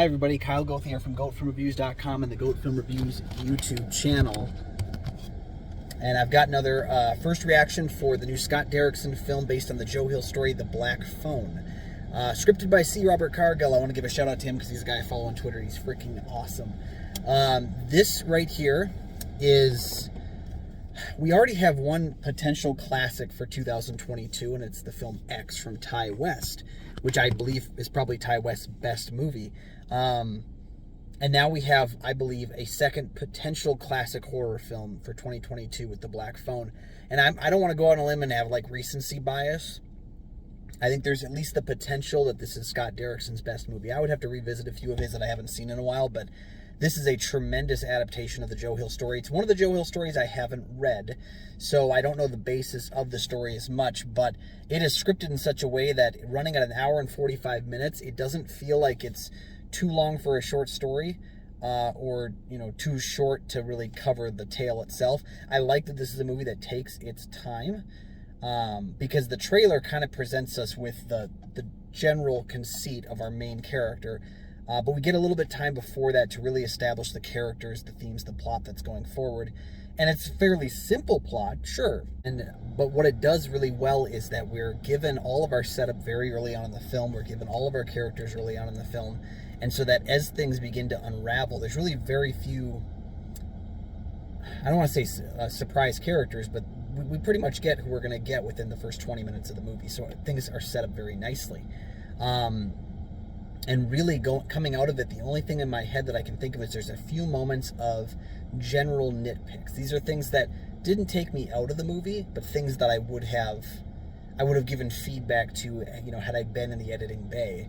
Hi everybody, Kyle Goth here from GoatFilmReviews.com and the Goat Film Reviews YouTube channel. And I've got another first reaction for the new Scott Derrickson film based on the Joe Hill story, The Black Phone. Scripted by C. Robert Cargill. I want to give a shout out to him because he's a guy I follow on Twitter. He's freaking awesome. This right here is... We already have one potential classic for 2022, and it's the film X from Ty West, which I believe is probably Ty West's best movie. And now we have, I believe, a second potential classic horror film for 2022 with The Black Phone. And I don't want to go on a limb and have like recency bias. I think there's at least the potential that this is Scott Derrickson's best movie. I would have to revisit a few of his that I haven't seen in a while, but this is a tremendous adaptation of the Joe Hill story. It's one of the Joe Hill stories I haven't read, so I don't know the basis of the story as much, but it is scripted in such a way that running at 1 hour and 45 minutes, it doesn't feel like it's too long for a short story, or too short to really cover the tale itself. I like that this is a movie that takes its time, because the trailer kind of presents us with the general conceit of our main character. But we get a little bit of time before that to really establish the characters, the themes, the plot that's going forward. And it's a fairly simple plot, sure. But what it does really well is that we're given all of our setup very early on in the film. We're given all of our characters early on in the film. And so that as things begin to unravel, there's really very few, I don't want to say surprise characters, but we pretty much get who we're going to get within the first 20 minutes of the movie. So things are set up very nicely. And really coming out of it, the only thing in my head that I can think of is there's a few moments of general nitpicks. These are things that didn't take me out of the movie, but things that I would have given feedback to, had I been in the editing bay.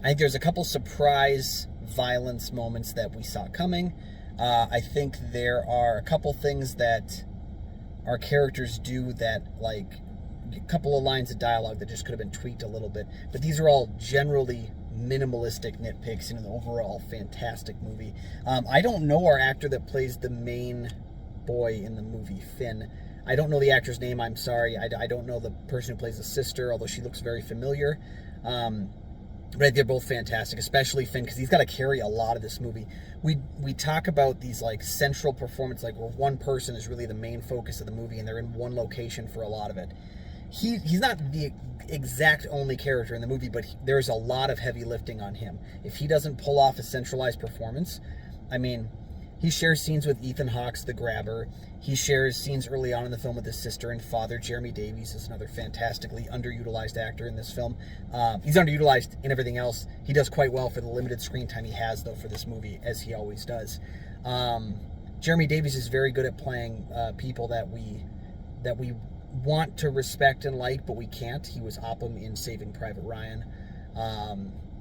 I think there's a couple surprise violence moments that we saw coming. I think there are a couple things that our characters do that, like, a couple of lines of dialogue that just could have been tweaked a little bit, but these are all generally minimalistic nitpicks in an overall fantastic movie. I don't know our actor that plays the main boy in the movie, Finn. I don't know the actor's name, I'm sorry. I don't know the person who plays the sister, although she looks very familiar. But they're both fantastic, especially Finn, because he's got to carry a lot of this movie. We talk about these like central performance, like where one person is really the main focus of the movie and they're in one location for a lot of it. He's not the exact only character in the movie, but there's a lot of heavy lifting on him. If he doesn't pull off a centralized performance, I mean, he shares scenes with Ethan Hawke's The Grabber. He shares scenes early on in the film with his sister and father. Jeremy Davies is another fantastically underutilized actor in this film. He's underutilized in everything else. He does quite well for the limited screen time he has, though, for this movie, as he always does. Jeremy Davies is very good at playing people that we want to respect and like, but we can't. He was Oppum in Saving Private Ryan.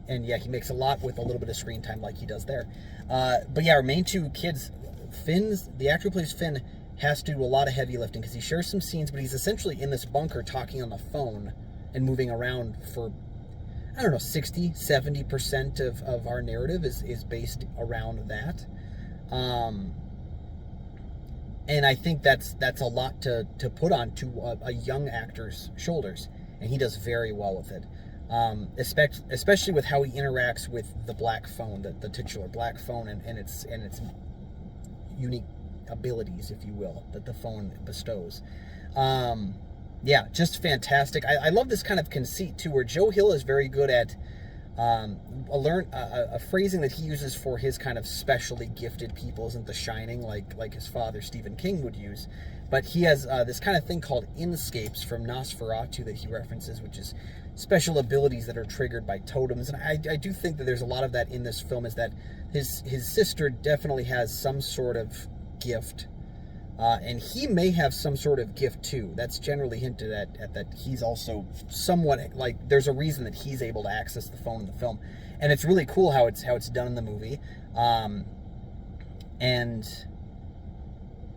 And yeah, he makes a lot with a little bit of screen time like he does there. But yeah, our main two kids, the actor who plays Finn has to do a lot of heavy lifting because he shares some scenes, but he's essentially in this bunker talking on the phone and moving around for, I don't know, 60-70% of our narrative is based around that. And I think that's a lot to put on to a young actor's shoulders, and he does very well with it. Especially with how he interacts with the Black Phone, the titular Black Phone, and its unique abilities, if you will, that the phone bestows. Yeah, just fantastic. I love this kind of conceit too, where Joe Hill is very good at a phrasing that he uses for his kind of specially gifted people isn't The Shining, like his father Stephen King would use, but he has this kind of thing called inscapes from Nosferatu that he references, which is special abilities that are triggered by totems. And I do think that there's a lot of that in this film, is that his sister definitely has some sort of gift, and he may have some sort of gift too. That's generally hinted at that he's also somewhat, like, there's a reason that he's able to access the phone in the film, and it's really cool how it's done in the movie. And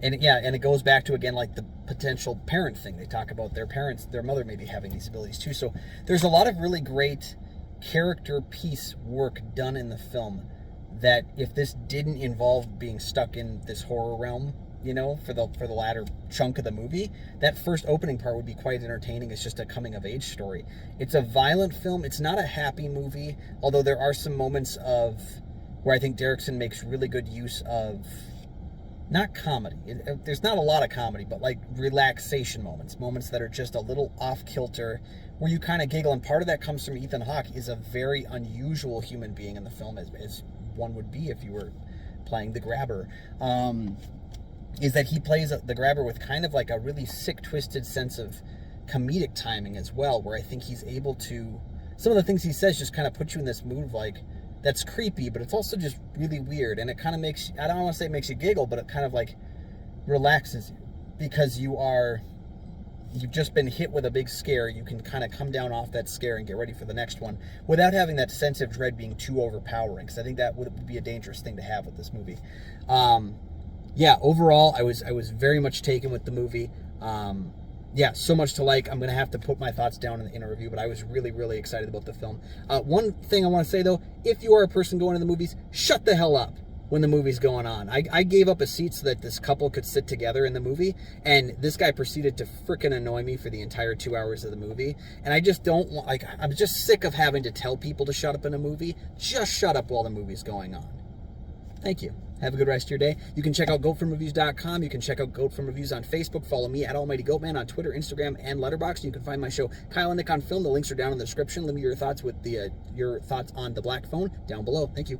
it goes back to, again, like the potential parent thing. They talk about their mother maybe having these abilities too. So there's a lot of really great character piece work done in the film that, if this didn't involve being stuck in this horror realm, you know, for the latter chunk of the movie. That first opening part would be quite entertaining. It's just a coming of age story. It's a violent film. It's not a happy movie, although there are some moments of where I think Derrickson makes really good use of, not comedy. There's not a lot of comedy, but like relaxation moments that are just a little off kilter, where you kind of giggle. And part of that comes from Ethan Hawke is a very unusual human being in the film, as one would be if you were playing the grabber. Is that he plays the grabber with kind of like a really sick, twisted sense of comedic timing as well, where I think he's able to, some of the things he says just kind of put you in this mood of like, that's creepy, but it's also just really weird. And it kind of makes, I don't want to say it makes you giggle, but it kind of like relaxes you, because you've just been hit with a big scare. You can kind of come down off that scare and get ready for the next one without having that sense of dread being too overpowering, because I think that would be a dangerous thing to have with this movie. Yeah, overall, I was very much taken with the movie. Yeah, so much to like. I'm going to have to put my thoughts down in a review, but I was really, really excited about the film. One thing I want to say, though, if you are a person going to the movies, shut the hell up when the movie's going on. I gave up a seat so that this couple could sit together in the movie, and this guy proceeded to frickin' annoy me for the entire 2 hours of the movie. And I just don't want, like, I'm just sick of having to tell people to shut up in a movie. Just shut up while the movie's going on. Thank you. Have a good rest of your day. You can check out GoatFilmReviews.com. You can check out Goat Film Reviews on Facebook. Follow me at Almighty Goatman on Twitter, Instagram, and Letterboxd. You can find my show, Kyle and Nick on Film. The links are down in the description. Let me know your thoughts with your thoughts on The Black Phone down below. Thank you.